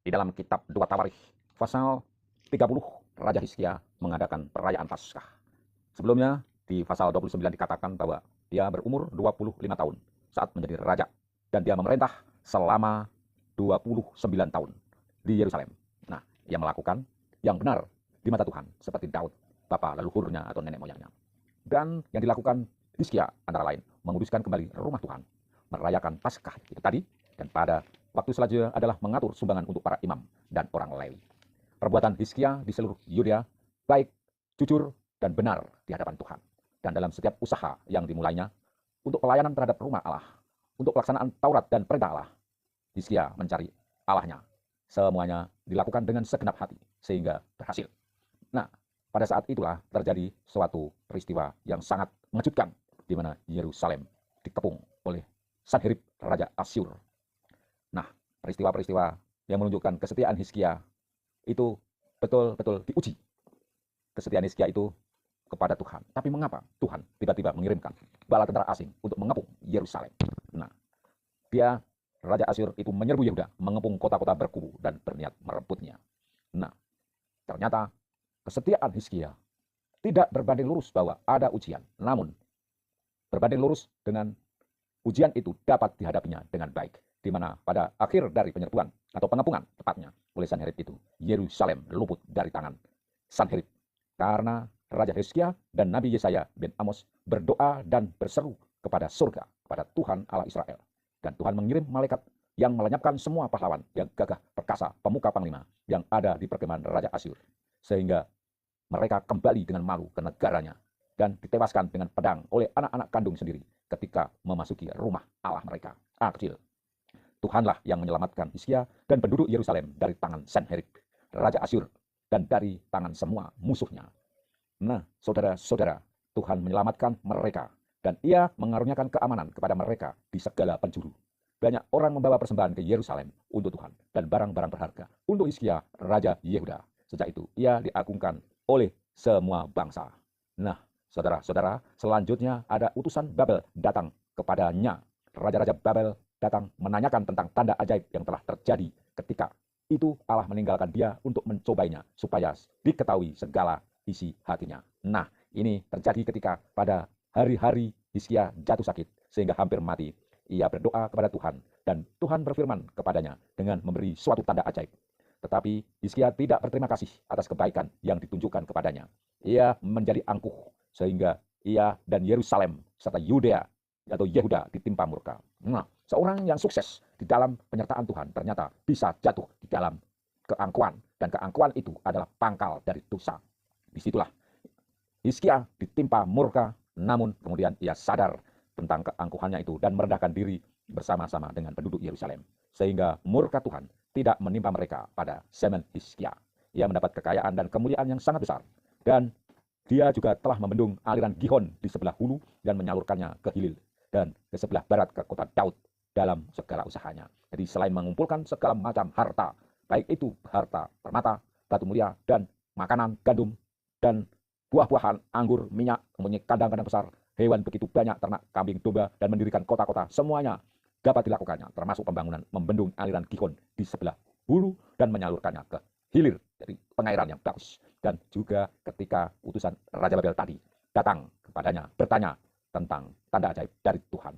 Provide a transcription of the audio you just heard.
Di dalam kitab 2 Tawarikh, pasal 30, Raja Hizkia mengadakan perayaan Paskah. Sebelumnya, di pasal 29 dikatakan bahwa dia berumur 25 tahun saat menjadi raja. Dan dia memerintah selama 29 tahun di Yerusalem. Nah, ia melakukan yang benar di mata Tuhan, seperti Daud, bapa leluhurnya atau nenek moyangnya. Dan yang dilakukan Hizkia antara lain menguduskan kembali rumah Tuhan, merayakan Paskah itu tadi, dan pada waktu selanjutnya adalah mengatur sumbangan untuk para imam dan orang Lewi. Perbuatan Hizkia di seluruh Yudea baik, jujur, dan benar di hadapan Tuhan. Dan dalam setiap usaha yang dimulainya untuk pelayanan terhadap rumah Allah, untuk pelaksanaan Taurat dan perintah Allah, Hizkia mencari Allahnya. Semuanya dilakukan dengan segenap hati sehingga berhasil. Nah, pada saat itulah terjadi suatu peristiwa yang sangat mengejutkan, di mana Yerusalem dikepung oleh Sanherib Raja Asyur. Nah, peristiwa-peristiwa yang menunjukkan kesetiaan Hizkia itu betul-betul diuji. Kesetiaan Hizkia itu kepada Tuhan. Tapi mengapa Tuhan tiba-tiba mengirimkan bala tentara asing untuk mengepung Yerusalem? Nah, dia Raja Asyur itu menyerbu Yehuda, mengepung kota-kota berkubu dan berniat merebutnya. Nah, ternyata kesetiaan Hizkia tidak berbanding lurus bahwa ada ujian, namun berbanding lurus dengan ujian itu dapat dihadapinya dengan baik, di mana pada akhir dari penyerbuan atau pengepungan tepatnya oleh Sanherib itu, Yerusalem luput dari tangan Sanherib karena Raja Hizkia dan Nabi Yesaya bin Amos berdoa dan berseru kepada surga, kepada Tuhan Allah Israel. Dan Tuhan mengirim malaikat yang melenyapkan semua pahlawan yang gagah perkasa, pemuka panglima yang ada di perkemahan Raja Asyur. Sehingga mereka kembali dengan malu ke negaranya dan ditewaskan dengan pedang oleh anak-anak kandung sendiri ketika memasuki rumah Allah mereka. Kecil. Tuhanlah yang menyelamatkan Hizkia dan penduduk Yerusalem dari tangan Sanherib, Raja Asyur, dan dari tangan semua musuhnya. Nah, saudara-saudara, Tuhan menyelamatkan mereka, dan ia mengaruniakan keamanan kepada mereka di segala penjuru. Banyak orang membawa persembahan ke Yerusalem untuk Tuhan, dan barang-barang berharga untuk Hizkia, Raja Yehuda. Sejak itu, ia diagungkan oleh semua bangsa. Nah, saudara-saudara, selanjutnya ada utusan Babel datang kepadanya. Raja-raja Babel datang menanyakan tentang tanda ajaib yang telah terjadi ketika itu Allah meninggalkan dia untuk mencobainya, supaya diketahui segala isi hatinya. Nah, ini terjadi ketika pada hari-hari Hizkia jatuh sakit sehingga hampir mati. Ia berdoa kepada Tuhan dan Tuhan berfirman kepadanya dengan memberi suatu tanda ajaib. Tetapi Hizkia tidak berterima kasih atas kebaikan yang ditunjukkan kepadanya. Ia menjadi angkuh sehingga ia dan Yerusalem serta Yudea atau Yehuda ditimpa murka. Nah, seorang yang sukses di dalam penyertaan Tuhan ternyata bisa jatuh di dalam keangkuhan, dan keangkuhan itu adalah pangkal dari dosa. Disitulah Hizkia ditimpa murka, namun kemudian ia sadar tentang keangkuhannya itu dan merendahkan diri bersama-sama dengan penduduk Yerusalem, sehingga murka Tuhan tidak menimpa mereka pada zaman Hizkia. Ia mendapat kekayaan dan kemuliaan yang sangat besar, dan dia juga telah membendung aliran Gihon di sebelah hulu dan menyalurkannya ke Hilil dan ke sebelah barat ke kota Daud dalam segala usahanya. Jadi selain mengumpulkan segala macam harta, baik itu harta permata, batu mulia, dan makanan, gandum, dan buah-buahan, anggur, minyak, mempunyai kandang-kandang besar, hewan begitu banyak, ternak, kambing, domba, dan mendirikan kota-kota, semuanya dapat dilakukannya, termasuk pembangunan membendung aliran Gihon di sebelah hulu dan menyalurkannya ke hilir, jadi pengairan yang bagus. Dan juga ketika utusan Raja Babel tadi datang kepadanya bertanya tentang tanda ajaib dari Tuhan,